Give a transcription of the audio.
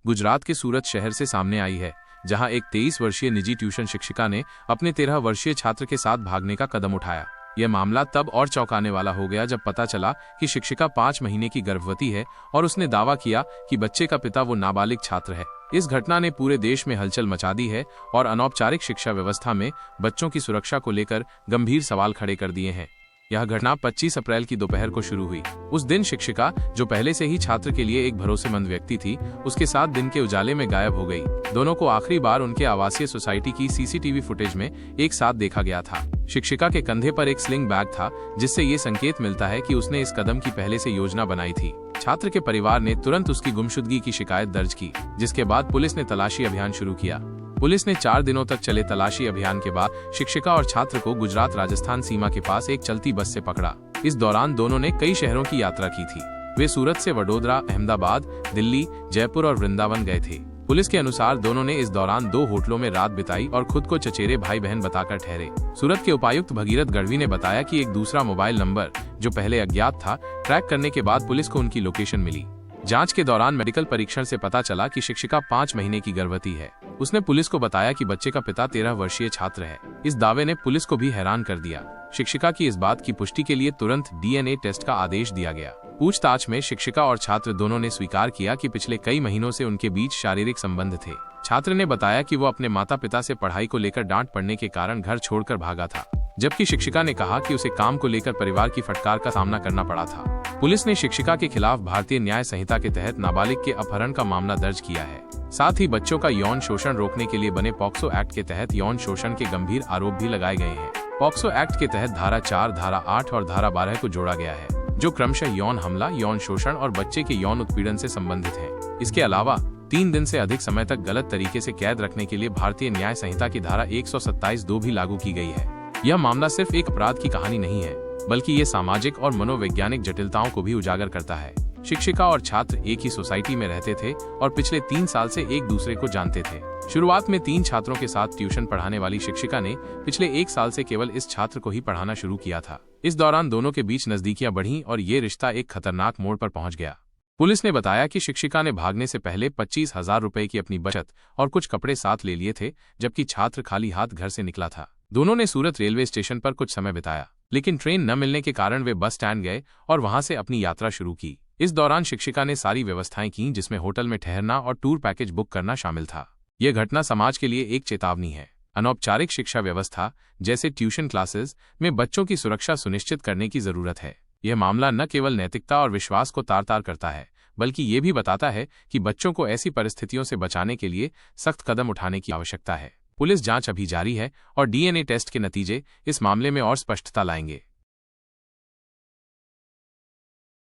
गुजरात के सूरत शहर से सामने आई है, जहां एक 23 वर्षीय निजी ट्यूशन शिक्षिका ने अपने 13 वर्षीय छात्र के साथ भागने का कदम उठाया। यह मामला तब और चौंकाने वाला हो गया जब पता चला कि शिक्षिका 5 महीने की गर्भवती है और उसने दावा किया कि बच्चे का पिता वो नाबालिग छात्र है। इस घटना ने पूरे देश में हलचल मचा दी है और अनौपचारिक शिक्षा व्यवस्था में बच्चों की सुरक्षा को लेकर गंभीर सवाल खड़े कर दिए हैं। यह घटना 25 अप्रैल की दोपहर को शुरू हुई। उस दिन शिक्षिका, जो पहले से ही छात्र के लिए एक भरोसेमंद व्यक्ति थी, उसके साथ दिन के उजाले में गायब हो गई। दोनों को आखिरी बार उनके आवासीय सोसाइटी की सीसीटीवी फुटेज में एक साथ देखा गया था। शिक्षिका के कंधे पर एक स्लिंग बैग था, जिससे ये संकेत मिलता है कि उसने इस कदम की पहले से योजना बनाई थी। छात्र के परिवार ने तुरंत उसकी गुमशुदगी की शिकायत दर्ज की, जिसके बाद पुलिस ने तलाशी अभियान शुरू किया। पुलिस ने 4 दिनों तक चले तलाशी अभियान के बाद शिक्षिका और छात्र को गुजरात राजस्थान सीमा के पास एक चलती बस से पकड़ा। इस दौरान दोनों ने कई शहरों की यात्रा की थी। वे सूरत से वडोदरा, अहमदाबाद, दिल्ली, जयपुर और वृंदावन गए थे। पुलिस के अनुसार दोनों ने इस दौरान 2 होटलों में रात बिताई और खुद को चचेरे भाई बहन बताकर ठहरे। सूरत के उपायुक्त भगीरथ गढ़वी ने बताया कि एक दूसरा मोबाइल नंबर, जो पहले अज्ञात था, ट्रैक करने के बाद पुलिस को उनकी लोकेशन मिली। जांच के दौरान मेडिकल परीक्षण से पता चला कि शिक्षिका 5 महीने की गर्भवती है। उसने पुलिस को बताया कि बच्चे का पिता 13 वर्षीय छात्र है। इस दावे ने पुलिस को भी हैरान कर दिया। शिक्षिका की इस बात की पुष्टि के लिए तुरंत डीएनए टेस्ट का आदेश दिया गया। पूछताछ में शिक्षिका और छात्र दोनों ने स्वीकार किया कि पिछले कई महीनों से उनके बीच शारीरिक संबंध थे। छात्र ने बताया कि वो अपने माता पिता से पढ़ाई को लेकर डांट पड़ने के कारण घर छोड़कर भागा था, जबकि शिक्षिका ने कहा कि उसे काम को लेकर परिवार की फटकार का सामना करना पड़ा था। पुलिस ने शिक्षिका के खिलाफ भारतीय न्याय संहिता के तहत नाबालिग के अपहरण का मामला दर्ज किया है। साथ ही बच्चों का यौन शोषण रोकने के लिए बने पॉक्सो एक्ट के तहत यौन शोषण के गंभीर आरोप भी लगाए गए हैं। पॉक्सो एक्ट के तहत धारा 4, धारा 8 और धारा 12 को जोड़ा गया है, जो क्रमशः यौन हमला, यौन शोषण और बच्चे के यौन उत्पीड़न से संबंधित है। इसके अलावा 3 दिन से अधिक समय तक गलत तरीके से कैद रखने के लिए भारतीय न्याय संहिता की धारा 127(2) भी लागू की गई है। यह मामला सिर्फ एक अपराध की कहानी नहीं है, बल्कि ये सामाजिक और मनोवैज्ञानिक जटिलताओं को भी उजागर करता है। शिक्षिका और छात्र एक ही सोसाइटी में रहते थे और पिछले 3 साल से एक दूसरे को जानते थे। शुरुआत में 3 छात्रों के साथ ट्यूशन पढ़ाने वाली शिक्षिका ने पिछले 1 साल से केवल इस छात्र को ही पढ़ाना शुरू किया था। इस दौरान दोनों के बीच नजदीकियां बढ़ीं और ये रिश्ता एक खतरनाक मोड़ पर पहुंच गया। पुलिस ने बताया कि शिक्षिका ने भागने से पहले 25,000 रुपए की अपनी बचत और कुछ कपड़े साथ ले लिए थे, जबकि छात्र खाली हाथ घर से निकला था। दोनों ने सूरत रेलवे स्टेशन पर कुछ समय बिताया, लेकिन ट्रेन न मिलने के कारण वे बस स्टैंड गए और वहां से अपनी यात्रा शुरू की। इस दौरान शिक्षिका ने सारी व्यवस्थाएं की, जिसमें होटल में ठहरना और टूर पैकेज बुक करना शामिल था। यह घटना समाज के लिए एक चेतावनी है। अनौपचारिक शिक्षा व्यवस्था, जैसे ट्यूशन क्लासेस, में बच्चों की सुरक्षा सुनिश्चित करने की जरूरत है। यह मामला न केवल नैतिकता और विश्वास को तार-तार करता है, बल्कि ये भी बताता है कि बच्चों को ऐसी परिस्थितियों से बचाने के लिए सख्त कदम उठाने की आवश्यकता है। पुलिस जांच अभी जारी है और डीएनए टेस्ट के नतीजे इस मामले में और स्पष्टता लाएंगे।